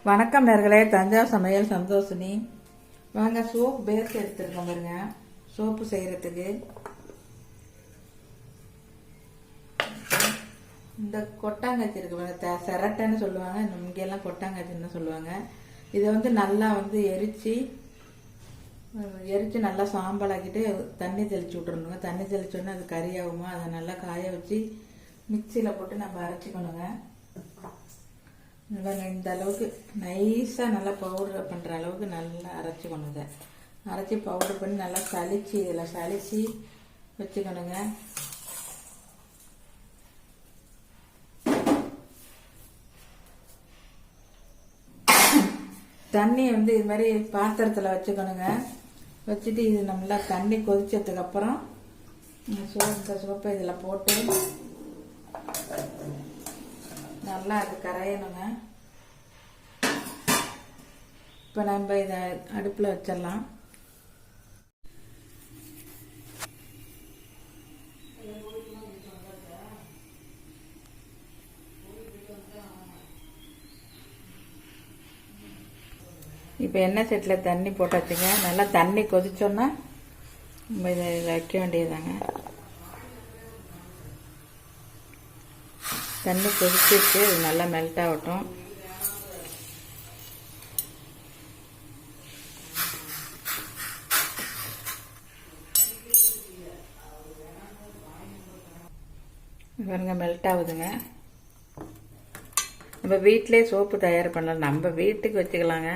வணக்கம் நேர்களே, தஞ்சாவூர் சமையல் சந்தோஷினி. வாங்க சோப்பு பேஸ்ட் எடுத்துருக்கோம் பாருங்க. சோப்பு செய்யறதுக்கு இந்த கொட்டாங்கச்சி இருக்கு பாருங்க, செரட்டைன்னு சொல்லுவாங்க, இங்கெல்லாம் கொட்டாங்கச்சின்னு சொல்லுவாங்க. இதை நல்லா எரிச்சு நல்லா சாம்பலாக்கிட்டு தண்ணி தெளிச்சு விட்டுறணுங்க. தண்ணி தெளிச்சோன்னா அது கறியாகுமா, அதை நல்லா காய வச்சு மிக்சியில் போட்டு நம்ம அரைச்சிக்கணுங்க. இந்த அளவுக்கு நைஸாக நல்லா பவுடர் பண்ணுற அளவுக்கு நல்லா அரைச்சிக்கணும். இதை அரைச்சி பவுடர் பண்ணி நல்லா சளிச்சு இதில் சளிச்சு வச்சுக்கணுங்க. தண்ணி இது மாதிரி பாத்திரத்தில் வச்சுக்கணுங்க. வச்சுட்டு இது நல்லா தண்ணி கொதிச்சதுக்கு அப்புறம் இந்த சோப்பை இதில் போட்டு நல்லா அது கரையணுங்க. இப்போ நம்ம இதை அடுப்பில் வச்சிடலாம். இப்போ எண்ணெய் செட்டில் தண்ணி போட்டாச்சுங்க. நல்லா தண்ணி கொதிச்சோன்னா நம்ம இதை வைக்க வேண்டியதாங்க. தண்ணி கொதிச்சிட்டு அது நல்லா மெல்ட் ஆகட்டும். பாருங்க மெல்ட் ஆகுதுங்க. நம்ம வீட்டிலே சோப்பு தயார் பண்ணலாம், நம்ம வீட்டுக்கு வச்சுக்கலாங்க.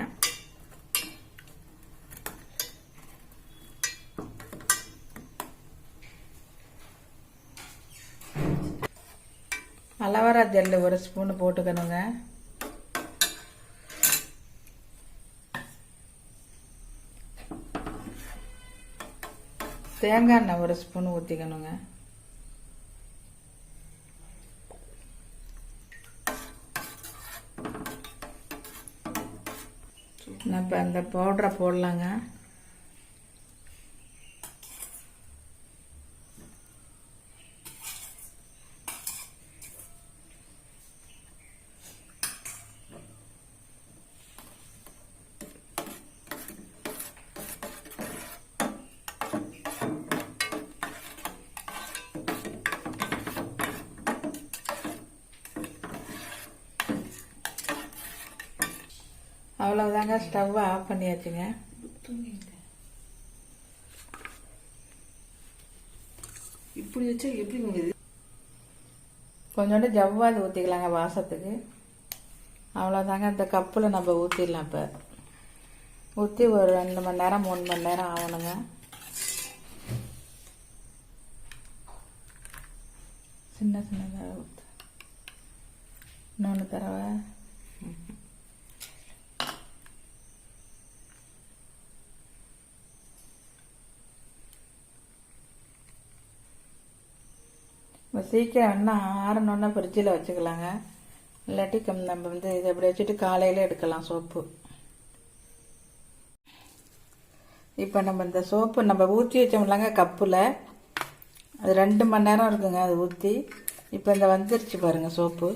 அலோவேரா ஜெல்லு 1 ஸ்பூன் போட்டுக்கணுங்க. தேங்காய் எண்ணெய் 1 ஸ்பூன் ஊற்றிக்கணுங்க. நம்ம அந்த பவுடரை போடலாங்க. அவ்வளவுதாங்க, ஸ்டவ் ஆஃப் பண்ணியாச்சுங்க. இப்படி வச்சா எப்படி கொஞ்சோண்டு ஜவ்வாது ஊற்றிக்கலாங்க வாசத்துக்கு. அவ்வளோதாங்க. இந்த கப்பில் நம்ம ஊற்றிடலாம். இப்போ ஊற்றி ஒரு 2 மணி நேரம் 3 மணி நேரம் ஆகணுங்க. சின்னதாக ஊற்று இன்னொன்று தடவை. சீக்கிரம் இன்னும் ஆறணுன்னா ஃப்ரிட்ஜில் வச்சுக்கலாங்க. இல்லாட்டி நம்ம இதை எப்படி வச்சுட்டு காலையில் எடுக்கலாம் சோப்பு. இப்போ நம்ம இந்த சோப்பு நம்ம ஊற்றி வச்சோம்லாங்க கப்பில், அது 2 மணி நேரம் இருக்குங்க அது ஊற்றி. இப்போ இந்த வந்துருச்சு பாருங்க சோப்பு.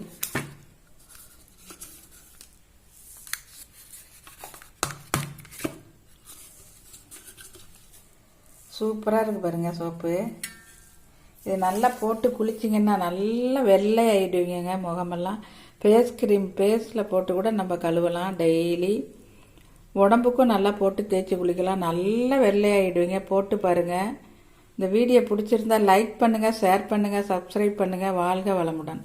சூப்பராக இருக்கு பாருங்க சோப்பு. இது நல்லா போட்டு குளிச்சிங்கன்னா நல்லா வெள்ளை ஆகிடுவீங்க முகமெல்லாம். ஃபேஸ் க்ரீம் ஃபேஸில் போட்டு கூட நம்ம கழுவலாம் டெய்லி. உடம்புக்கும் நல்லா போட்டு தேய்ச்சி குளிக்கலாம், நல்லா வெள்ளை ஆகிடுவீங்க. போட்டு பாருங்கள். இந்த வீடியோ பிடிச்சிருந்தா லைக் பண்ணுங்கள், ஷேர் பண்ணுங்கள், சப்ஸ்கிரைப் பண்ணுங்கள். வாழ்க வளமுடன்.